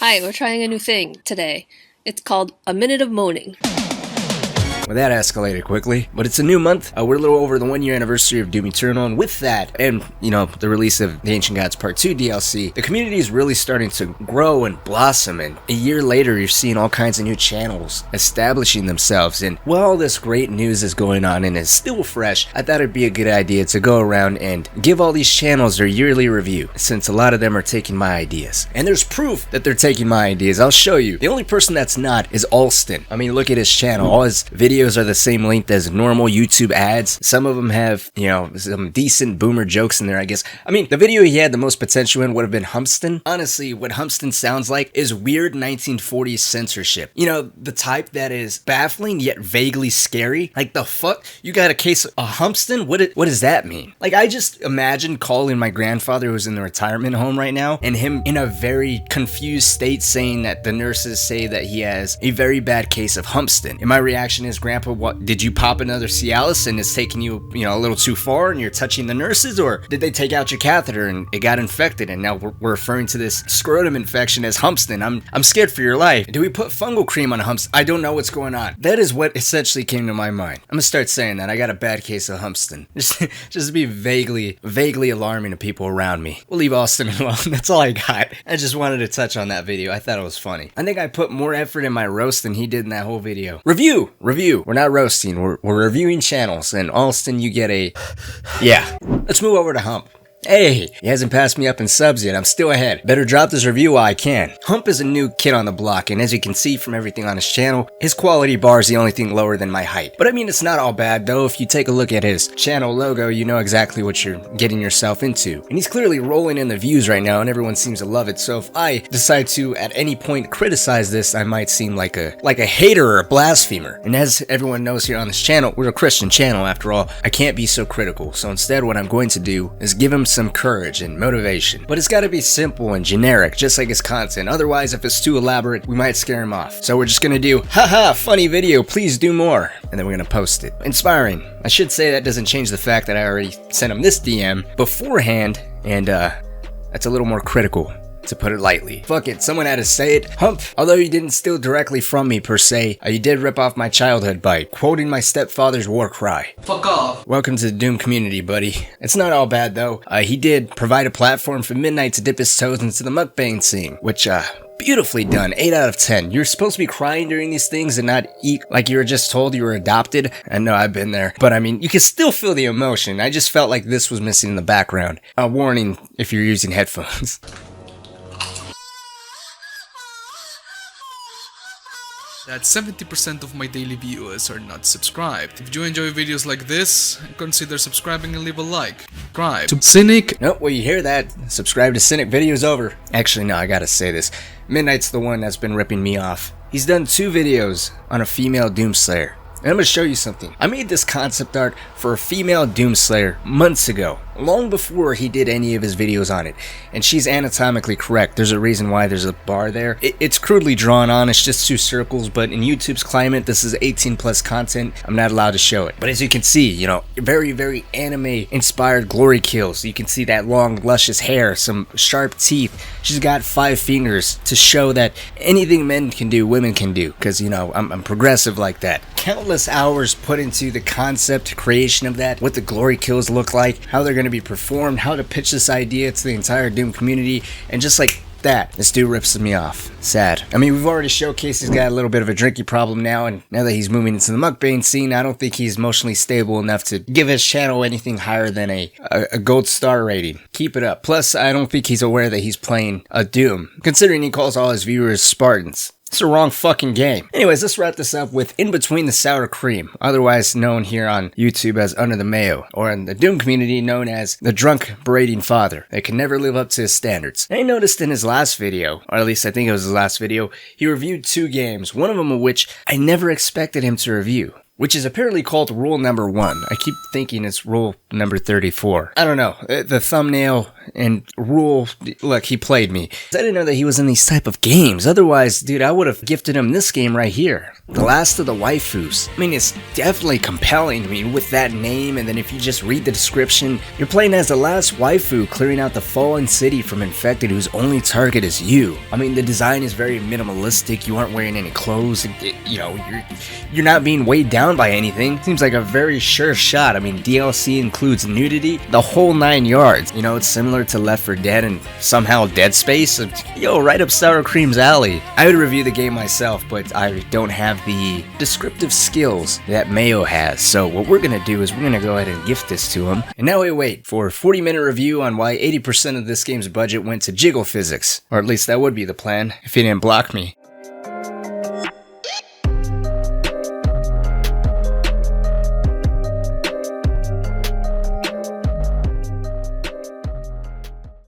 Hi, we're trying a new thing today. It's called a minute of moaning. Well, that escalated quickly, but it's a new month. We're a little over the 1-year anniversary of Doom Eternal, and with that, and the release of the Ancient Gods Part 2 DLC, the community is really starting to grow and blossom, and a year later, you're seeing all kinds of new channels establishing themselves, and while all this great news is going on and is still fresh, I thought it'd be a good idea to go around and give all these channels their yearly review, since a lot of them are taking my ideas. And there's proof that they're taking my ideas. I'll show you. The only person that's not is Alston. I mean, look at his channel. All his videos are the same length as normal YouTube ads. Some of them have, some decent boomer jokes in there, I guess. I mean, the video he had the most potential in would have been Humpston. Honestly, what Humpston sounds like is weird 1940s censorship. The type that is baffling yet vaguely scary. Like, the fuck? You got a case of Humpston? What does that mean? Like, I just imagine calling my grandfather who's in the retirement home right now and him in a very confused state saying that the nurses say that he has a very bad case of Humpston. And my reaction is, Grandpa, what, did you pop another Cialis and it's taking you, a little too far and you're touching the nurses? Or did they take out your catheter and it got infected and now we're referring to this scrotum infection as Humpston? I'm scared for your life. Do we put fungal cream on Humpston? I don't know what's going on. That is what essentially came to my mind. I'm gonna start saying that. I got a bad case of Humpston. Just to be vaguely alarming to people around me. We'll leave Austin alone. That's all I got. I just wanted to touch on that video. I thought it was funny. I think I put more effort in my roast than he did in that whole video. Review. We're not roasting. We're reviewing channels. And Alston, you get a... Yeah. Let's move over to Hump. Hey, he hasn't passed me up in subs yet. I'm still ahead. Better drop this review while I can. Hump is a new kid on the block, and as you can see from everything on his channel, his quality bar is the only thing lower than my height. But I mean, it's not all bad though. If you take a look at his channel logo, you know exactly what you're getting yourself into. And he's clearly rolling in the views right now, and everyone seems to love it. So if I decide to at any point criticize this, I might seem like a hater or a blasphemer. And as everyone knows here on this channel, we're a Christian channel after all. I can't be so critical. So instead, what I'm going to do is give him some courage and motivation. But it's got to be simple and generic, just like his content. Otherwise, if it's too elaborate, we might scare him off. So we're just gonna do, haha, funny video, please do more. And then we're gonna post it. Inspiring. I should say that doesn't change the fact that I already sent him this DM beforehand, and that's a little more critical, to put it lightly. Fuck it, someone had to say it. Hump, although you didn't steal directly from me per se, you did rip off my childhood by quoting my stepfather's war cry. Fuck off. Welcome to the Doom community, buddy. It's not all bad though. He did provide a platform for Midnight to dip his toes into the mukbang scene, which beautifully done. 8 out of 10. You're supposed to be crying during these things and not eat like you were just told you were adopted. I know I've been there. But I mean, you can still feel the emotion. I just felt like this was missing in the background. A warning if you're using headphones. That 70% of my daily viewers are not subscribed. If you enjoy videos like this, consider subscribing and leave a like. Subscribe to Cynic. Nope, well you hear that. Subscribe to Cynic, video's over. Actually no, I gotta say this. Midnight's the one that's been ripping me off. He's done 2 videos on a female Doomslayer. And I'm gonna show you something. I made this concept art for a female Doomslayer months ago, long before he did any of his videos on it. And she's anatomically correct. There's a reason why there's a bar there. It's crudely drawn on, it's just 2 circles, but in YouTube's climate, this is 18+ content. I'm not allowed to show it. But as you can see, very anime-inspired glory kills. You can see that long, luscious hair, some sharp teeth. She's got 5 fingers to show that anything men can do, women can do. Because, I'm progressive like that. Countless hours put into the concept creation of that, what the glory kills look like, how they're going to be performed, how to pitch this idea to the entire Doom community, and just like that, this dude rips me off. Sad. I mean, we've already showcased he's got a little bit of a drinking problem now, and now that he's moving into the mukbang scene, I don't think he's emotionally stable enough to give his channel anything higher than a gold star rating. Keep it up. Plus, I don't think he's aware that he's playing a Doom, considering he calls all his viewers Spartans. It's the wrong fucking game. Anyways, let's wrap this up with In Between the Sour Cream, otherwise known here on YouTube as Under the Mayo, or in the Doom community known as the drunk berating father that can never live up to his standards. I noticed in his last video, or at least I think it was his last video, he reviewed 2 games, one of them of which I never expected him to review. which is apparently called rule number 1. I keep thinking it's rule number 34. I don't know. The thumbnail and rule, look, he played me. I didn't know that he was in these type of games. Otherwise, dude, I would have gifted him this game right here. The Last of the Waifus. I mean, it's definitely compelling. I mean, with that name, and then if you just read the description, you're playing as the last waifu clearing out the fallen city from infected whose only target is you. I mean, the design is very minimalistic. You aren't wearing any clothes. You know, you're not being weighed down by anything. Seems like a very sure shot. I mean, DLC includes nudity, the whole 9 yards. You know, it's similar to Left 4 Dead and somehow Dead Space. Yo, right up Sour Cream's alley. I would review the game myself, but I don't have the descriptive skills that Mayo has. So what we're gonna do is we're gonna go ahead and gift this to him. And now we wait for a 40-minute review on why 80% of this game's budget went to jiggle physics. Or at least that would be the plan if he didn't block me.